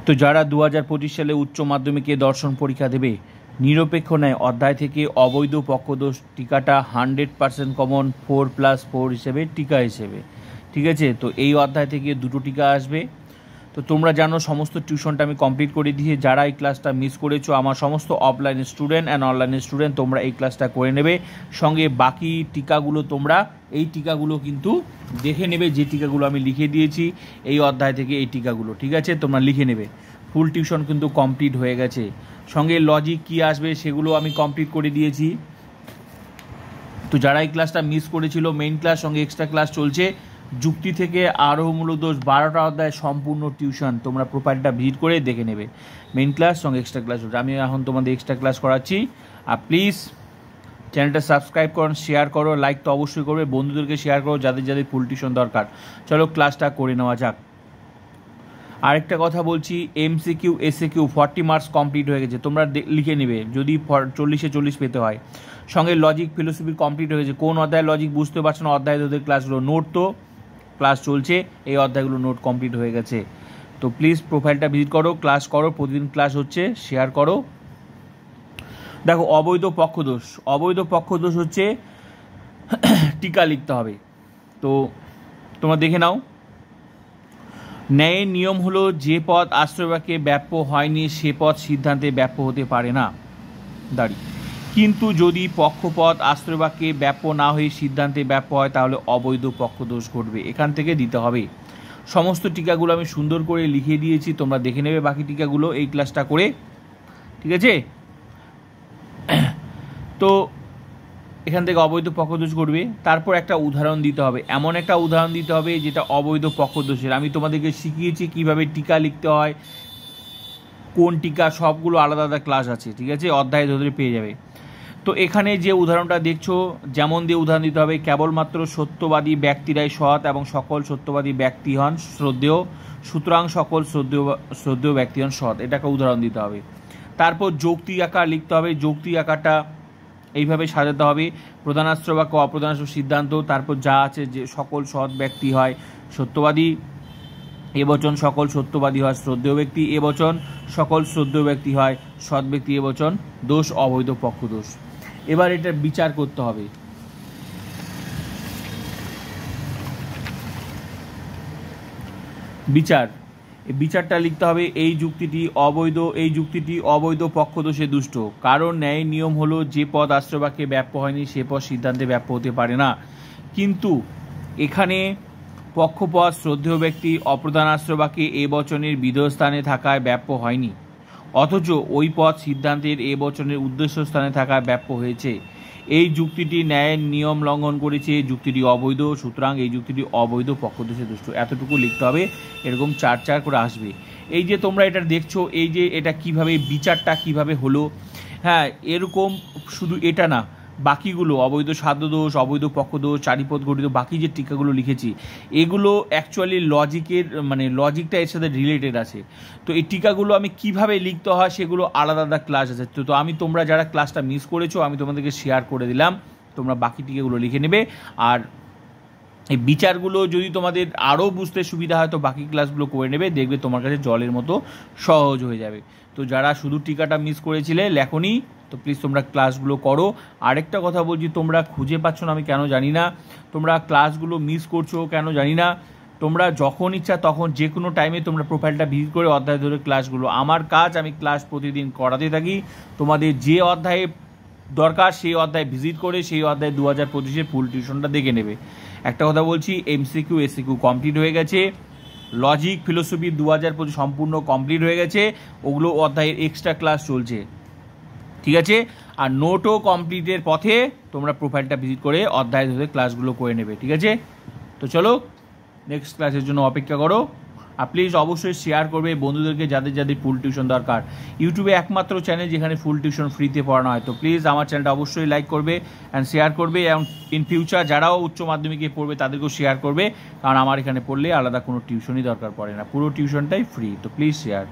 তো যারা 2025 সালে উচ্চ মাধ্যমিকে দর্শন পরীক্ষা দেবে, নিরপেক্ষ ন্যায় অধ্যায় থেকে অবৈধ পক্ষদোষ টিকাটা 100% কমন 4+4 হিসেবে টিকা হিসেবে, ঠিক আছে। তো এই অধ্যায় থেকে দুটো টিকা আসবে। তো তোমরা জানো সমস্ত টিউশনটা আমি কমপ্লিট করে দিয়ে, যারা এই ক্লাসটা মিস করেছো, আমার সমস্ত অফলাইনের স্টুডেন্ট অ্যান্ড অনলাইনের স্টুডেন্ট, তোমরা এই ক্লাসটা করে নেবে। সঙ্গে বাকি টিকাগুলো তোমরা এই টিকাগুলো কিন্তু দেখে নেবে, যে টিকাগুলো আমি লিখে দিয়েছি এই অধ্যায় থেকে এই টিকাগুলো, ঠিক আছে, তোমরা লিখে নেবে। ফুল টিউশন কিন্তু কমপ্লিট হয়ে গেছে। সঙ্গে লজিক কি আসবে সেগুলো আমি কমপ্লিট করে দিয়েছি। তো যারা এই ক্লাসটা মিস করেছিল, মেইন ক্লাস সঙ্গে এক্সট্রা ক্লাস চলছে। যুক্তি থেকে আরোহ মূলদোষ 12টা অধ্যায় সম্পূর্ণ টিউশন, তোমরা প্রোফাইলটা ভিজিট করে দেখে নেবে। মেইন ক্লাস সঙ্গে এক্সট্রা ক্লাস চলছে। আমি এখন তোমাদের এক্সট্রা ক্লাস করাচ্ছি। আর প্লিজ চ্যানেলটা সাবস্ক্রাইব করো, শেয়ার করো, লাইক তো অবশ্যই করবে, বন্ধুদেরকে শেয়ার করো যাদের যাদের ফুল টিউশন দরকার। চলো ক্লাসটা করে নেওয়া যাক। আরেকটা কথা বলছি, MCQ SAQ 40 মার্কস কমপ্লিট হয়ে গেছে, তোমরা লিখে নেবে যদি 40-এ 40 পেতে হয়। সঙ্গে লজিক ফিলোসফি কমপ্লিট হয়ে গেছে। কোন অধ্যায় লজিক বুঝতে পারছো না, অধ্যায় তোদের ক্লাসগুলো নোট তো ক্লাস চলছে, এই অধ্যায়গুলো নোট কমপ্লিট হয়ে গেছে। তো প্লিজ প্রোফাইলটা ভিজিট করো, ক্লাস করো, প্রতিদিন ক্লাস হচ্ছে, শেয়ার করো। দেখো অবৈধ পক্ষদোষ, অবৈধ পক্ষদোষ হচ্ছে টিকা লিখতে হবে। তো তোমরা দেখে নাও। ন্যায়ের নিয়ম হলো যে পদ আশ্রয়বাক্যে ব্যাপ্য হয়নি সে পদ সিদ্ধান্তে ব্যাপ্য হতে পারে না। কিন্তু যদি পক্ষপদ আশ্রয়বাক্যে ব্যাপ্য না হয়ে সিদ্ধান্তে ব্যাপ্য হয় তাহলে অবৈধ পক্ষদোষ ঘটবে। এখান থেকে দিতে হবে। সমস্ত টিকাগুলো আমি সুন্দর করে লিখে দিয়েছি, তোমরা দেখে নেবে বাকি টিকাগুলো এই ক্লাসটা করে, ঠিক আছে। তো এখান থেকে অবৈধ পক্ষদোষ ঘটবে। তারপর একটা উদাহরণ দিতে হবে, এমন একটা উদাহরণ দিতে হবে যেটা অবৈধ পক্ষদোষের। আমি তোমাদেরকে শিখিয়েছি কিভাবে টিকা লিখতে হয়, কোন টিকা, সবগুলো আলাদা আলাদা ক্লাস আছে, ঠিক আছে, অধ্যায় ধরে পেয়ে যাবে। তো এখানে যে উদাহরণটা দেখছো, যেমন দিয়ে উদাহরণ দিতে হবে, কেবলমাত্র সত্যবাদী ব্যক্তিরাই সৎ এবং সকল সত্যবাদী ব্যক্তি হন শ্রদ্ধেয়, সুতরাং সকল শ্রদ্ধেয় ব্যক্তি হন সৎ, এটাকে উদাহরণ দিতে হবে। তারপর যৌক্তিক আকার লিখতে হবে, যৌক্তিক আকারটা এইভাবে সাজাতে হবে, প্রধানাস্ত্র বাক্য, অপ্রধানাস্ত্র সিদ্ধান্ত। তারপর যা আছে যে সকল সৎ ব্যক্তি হয় সত্যবাদী, এবচন সকল সত্যবাদী হয় শ্রদ্ধেয় ব্যক্তি, এবচন সকল শ্রদ্ধেয় ব্যক্তি হয় সৎ ব্যক্তি, এবচন দোষ অবৈধ পক্ষদোষ। এবার এটা বিচার করতে হবে। বিচার, এই বিচারটা লিখতে হবে, এই যুক্তিটি অবৈধ পক্ষদোষে দুষ্ট, কারণ ন্যায় নিয়ম হলো যে পদ আশ্রয়বাক্যে ব্যাপ্য হয়নি সে পদ সিদ্ধান্তে ব্যাপ্য হতে পারে না। কিন্তু এখানে পক্ষপদ শ্রদ্ধেয় ব্যক্তি অপ্রধান আশ্রয়বাক্যে এ বচনের বিধেয় স্থানে থাকায় ব্যাপ্য হয়নি, অথচ ওই পদ সিদ্ধান্তের এ বচনের উদ্দেশ্য স্থানে থাকায় ব্যাপ্য হয়েছে। এই যুক্তিটি ন্যায়ের নিয়ম লঙ্ঘন করেছে, যুক্তিটি অবৈধ, সুতরাং এই যুক্তিটি অবৈধ পক্ষদোষে দুষ্ট। এতটুকু লিখতে হবে, এরকম 4 করে আসবে। এই যে তোমরা এটা দেখছো, এই যে এটা কিভাবে বিচারটা কিভাবে হলো, হ্যাঁ, এরকম শুধু এটা না, বাকিগুলো অবৈধ সাধ্যদোষ, অবৈধ পক্ষদোষ, চারিপদ ঘটিত বাকি যে টিকাগুলো লিখেছি এগুলো অ্যাকচুয়ালি লজিকের, মানে লজিকটা এর সাথে রিলেটেড আছে। তো এই টিকাগুলো আমি কিভাবে লিখতে হয় সেগুলো আলাদা আলাদা ক্লাস আছে। তো আমি, তোমরা যারা ক্লাসটা মিস করেছো আমি তোমাদেরকে শেয়ার করে দিলাম, তোমরা বাকি টিকাগুলো লিখে নেবে। আর এই বিচারগুলো যদি তোমাদের আরও বুঝতে সুবিধা হয় তো বাকি ক্লাসগুলো করে নেবে, দেখবে তোমার কাছে জলের মতো সহজ হয়ে যাবে। তো যারা শুধু টিকাটা মিস করেছিলে লেখনি, তো প্লিজ তোমরা ক্লাসগুলো করো। আরেকটা কথা বলছি, তোমরা খুঁজে পাচ্ছ না আমি কেন জানি না, তোমরা ক্লাসগুলো মিস করছো কেন জানি না, তোমরা যখন ইচ্ছা তখন যে কোনো টাইমে তোমরা প্রোফাইলটা ভিজিট করে অধ্যায় ধরে ক্লাসগুলো, আমার কাজ আমি ক্লাস প্রতিদিন করাতে থাকি। তোমাদের যে অধ্যায়ে দরকার সেই অধ্যায় ভিজিট করে সেই অধ্যায় 2025-এর ফুল টিউশনটা দেখে নেবে। একটা কথা বলছি, MCQ SAQ কমপ্লিট হয়ে গেছে, লজিক ফিলোসফি 2025 সম্পূর্ণ কমপ্লিট হয়ে গেছে, ওগুলো অধ্যায়ের এক্সট্রা ক্লাস চলছে, ঠিক আছে। আর নোটও কমপ্লিটের পথে, তোমরা প্রোফাইলটা ভিজিট করে অধ্যায় ধরে ক্লাসগুলো করে নেবে, ঠিক আছে। তো চলো নেক্সট ক্লাসের জন্য অপেক্ষা করো। আর প্লিজ অবশ্যই শেয়ার করবে বন্ধুদেরকে যাদের যাদের ফুল টিউশন দরকার। ইউটিউবে একমাত্র চ্যানেল যেখানে ফুল টিউশন ফ্রিতে পড়ানো হয়। তো প্লিজ আমার চ্যানেলটা অবশ্যই লাইক করবে অ্যান্ড শেয়ার করবে, এবং ইন ফিউচার যারাও উচ্চ মাধ্যমিকে পড়বে তাদেরকেও শেয়ার করবে, কারণ আমার এখানে পড়লে আলাদা কোনো টিউশনই দরকার পড়ে না, পুরো টিউশনটাই ফ্রি। তো প্লিজ শেয়ার।